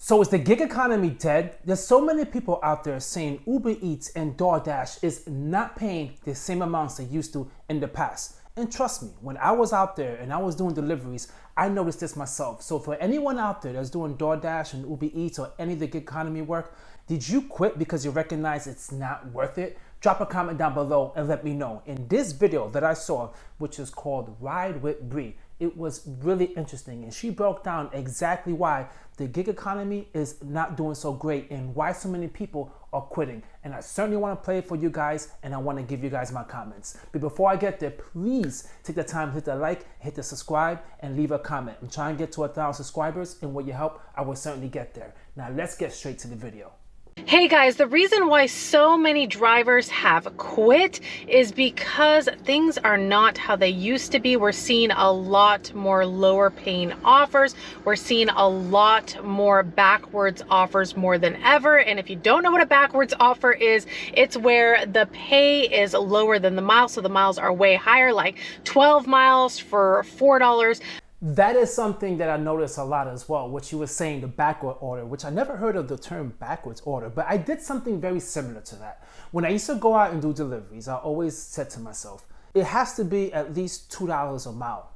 So is the gig economy dead? There's so many people out there saying Uber Eats and DoorDash is not paying the same amounts they used to in the past. And trust me, when I was out there and I was doing deliveries, I noticed this myself. So for anyone out there that's doing DoorDash and Uber Eats or any of the gig economy work, did you quit because you recognize it's not worth it? Drop a comment down below and let me know. In this video that I saw, which is called Ride with Bree, it was really interesting, and she broke down exactly why the gig economy is not doing so great and why so many people are quitting. And I certainly want to play it for you guys, and I want to give you guys my comments. But before I get there, please take the time to hit the like, hit the subscribe, and leave a comment. I'm trying to get to 1,000 subscribers, and with your help, I will certainly get there. Now let's get straight to the video. Hey guys, the reason why so many drivers have quit is because things are not how they used to be. We're seeing a lot more lower paying offers. We're seeing a lot more backwards offers more than ever. And if you don't know what a backwards offer is, it's where the pay is lower than the miles. So the miles are way higher, like 12 miles for $4. That is something that I noticed a lot as well, what you were saying, the backward order, which I never heard of the term backwards order, but I did something very similar to that. When I used to go out and do deliveries, I always said to myself, it has to be at least $2 a mile.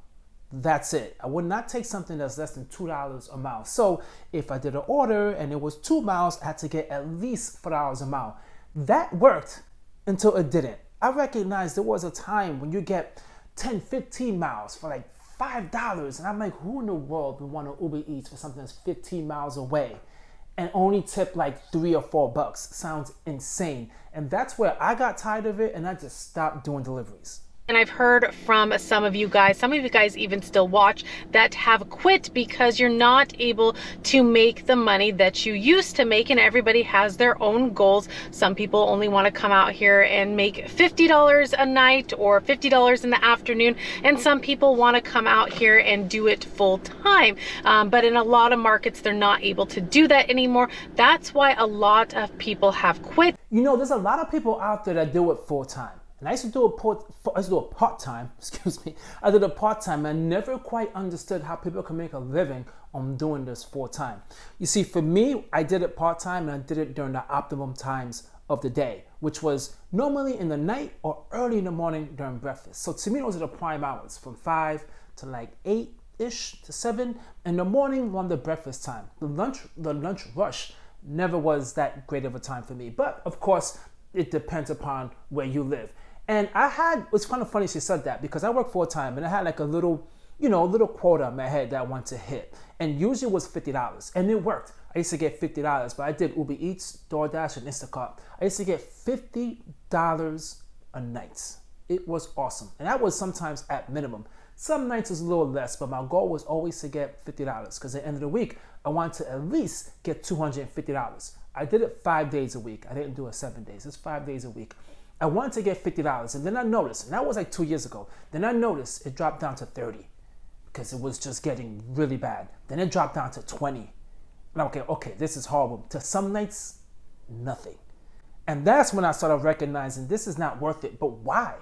That's it. I would not take something that's less than $2 a mile. So if I did an order and it was 2 miles, I had to get at least $4 a mile. That worked until it didn't. I recognized there was a time when you get 10, 15 miles for like $5, and I'm like, who in the world would want to Uber Eats for something that's 15 miles away and only tip like $3 or $4? Sounds insane. And that's where I got tired of it, and I just stopped doing deliveries. And I've heard from some of you guys even still watch, that have quit because you're not able to make the money that you used to make, and everybody has their own goals. Some people only want to come out here and make $50 a night or $50 in the afternoon, and some people want to come out here and do it full time. But in a lot of markets, they're not able to do that anymore. That's why a lot of people have quit. You know, there's a lot of people out there that do it full time. And I used to do a part-time, excuse me. I did a part-time, and I never quite understood how people can make a living on doing this full-time. You see, for me, I did it part-time, and I did it during the optimum times of the day, which was normally in the night or early in the morning during breakfast. So to me, those are the prime hours, from 5 to like 8-ish to 7. In the morning, on the breakfast time. The lunch rush never was that great of a time for me. But of course, it depends upon where you live. And it's kind of funny she said that, because I work full-time and I had like a little quota in my head that I wanted to hit. And usually it was $50, and it worked. I used to get $50, but I did Uber Eats, DoorDash, and Instacart. I used to get $50 a night. It was awesome. And that was sometimes at minimum. Some nights was a little less, but my goal was always to get $50, because at the end of the week, I wanted to at least get $250. I did it 5 days a week. I didn't do it 7 days. It's 5 days a week. I wanted to get $50, and then I noticed, and that was like 2 years ago, then I noticed it dropped down to 30 because it was just getting really bad. Then it dropped down to 20. And I'm okay, this is horrible. To some nights, nothing. And that's when I started recognizing this is not worth it. But why?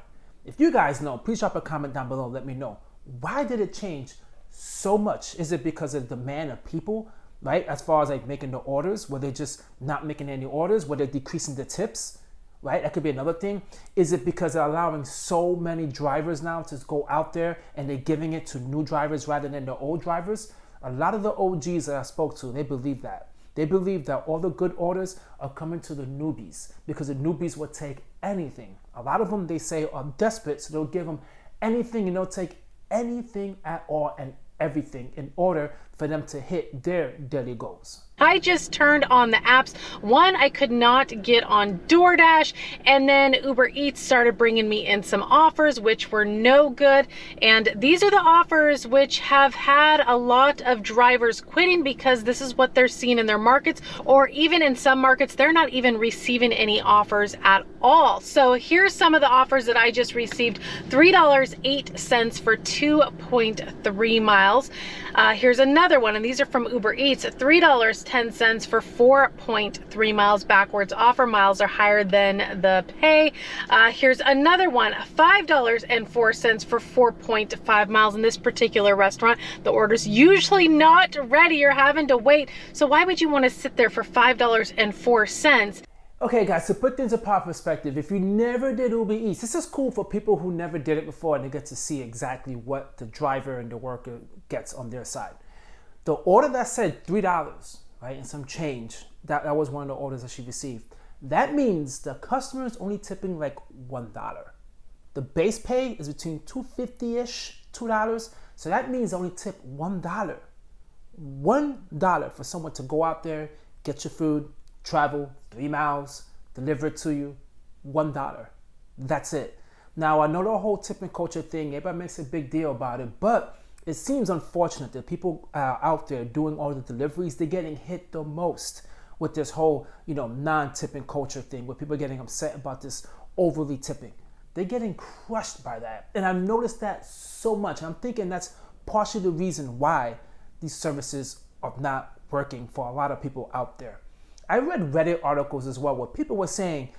If you guys know, please drop a comment down below. Let me know. Why did it change so much? Is it because of the demand of people, right? As far as like making the orders, were they just not making any orders? Were they decreasing the tips? Right? That could be another thing. Is it because they're allowing so many drivers now to go out there and they're giving it to new drivers rather than the old drivers? A lot of the OGs that I spoke to, they believe that. They believe that all the good orders are coming to the newbies, because the newbies will take anything. A lot of them, they say, are desperate, so they'll give them anything, and they'll take anything at all and everything in order for them to hit their daily goals. I just turned on the apps. One, I could not get on DoorDash, and then Uber Eats started bringing me in some offers which were no good. And these are the offers which have had a lot of drivers quitting, because this is what they're seeing in their markets, or even in some markets, they're not even receiving any offers at all. So here's some of the offers that I just received. $3.08 for 2.3 miles. Here's another another one, and these are from Uber Eats, $3.10 for 4.3 miles backwards. Offer miles are higher than the pay. Here's another one, $5.04 for 4.5 miles. In this particular restaurant, the order's usually not ready. You're having to wait. So why would you want to sit there for $5.04? Okay guys, to put things in proper perspective, if you never did Uber Eats, this is cool for people who never did it before and they get to see exactly what the driver and the worker gets on their side. The order that said $3, right, and some change, that was one of the orders that she received. That means the customer is only tipping like $1. The base pay is between $2.50-ish, $2, so that means only tip $1. $1 for someone to go out there, get your food, travel 3 miles, deliver it to you, $1. That's it. Now, I know the whole tipping culture thing, everybody makes a big deal about it, but it seems unfortunate that people out there doing all the deliveries, they're getting hit the most with this whole, non-tipping culture thing, where people are getting upset about this overly tipping. They're getting crushed by that. And I've noticed that so much. I'm thinking that's partially the reason why these services are not working for a lot of people out there. I read Reddit articles as well where people were saying,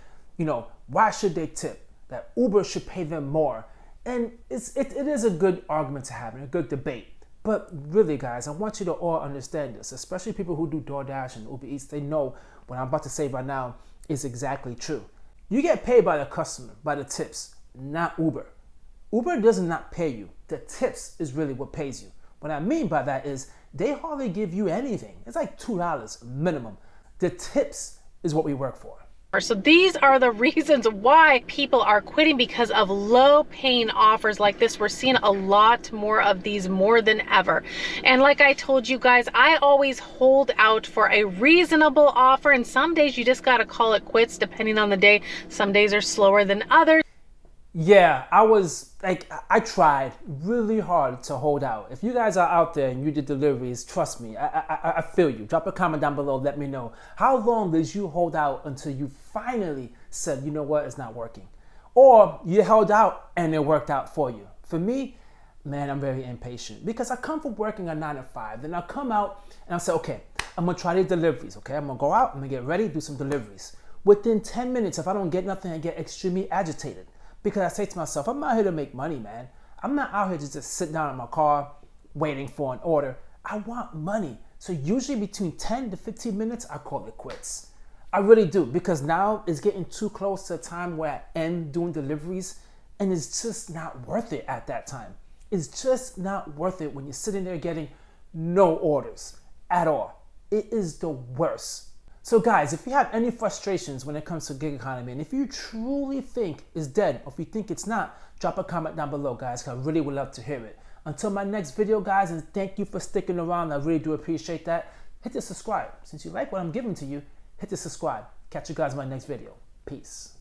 why should they tip? That Uber should pay them more. And it is a good argument to have and a good debate. But really, guys, I want you to all understand this, especially people who do DoorDash and Uber Eats. They know what I'm about to say right now is exactly true. You get paid by the customer, by the tips, not Uber. Uber does not pay you. The tips is really what pays you. What I mean by that is they hardly give you anything. It's like $2 minimum. The tips is what we work for. So these are the reasons why people are quitting, because of low paying offers like this. We're seeing a lot more of these, more than ever. And like I told you guys, I always hold out for a reasonable offer, and some days you just got to call it quits depending on the day. Some days are slower than others. Yeah, I tried really hard to hold out. If you guys are out there and you did deliveries, trust me, I feel you. Drop a comment down below, let me know. How long did you hold out until you finally said, you know what, it's not working? Or you held out and it worked out for you. For me, man, I'm very impatient because I come from working a 9 to 5. Then I come out and I say, okay, I'm gonna try these deliveries, okay? I'm gonna go out, I'm gonna get ready, do some deliveries. Within 10 minutes, if I don't get nothing, I get extremely agitated. Because I say to myself, I'm not here to make money, man. I'm not out here to just sit down in my car waiting for an order. I want money. So usually between 10 to 15 minutes, I call it quits. I really do, because now it's getting too close to a time where I am doing deliveries and it's just not worth it at that time. It's just not worth it when you're sitting there getting no orders at all. It is the worst. So guys, if you have any frustrations when it comes to gig economy, and if you truly think it's dead, or if you think it's not, drop a comment down below, guys, because I really would love to hear it. Until my next video, guys, and thank you for sticking around. I really do appreciate that. Hit the subscribe. Since you like what I'm giving to you, hit the subscribe. Catch you guys in my next video. Peace.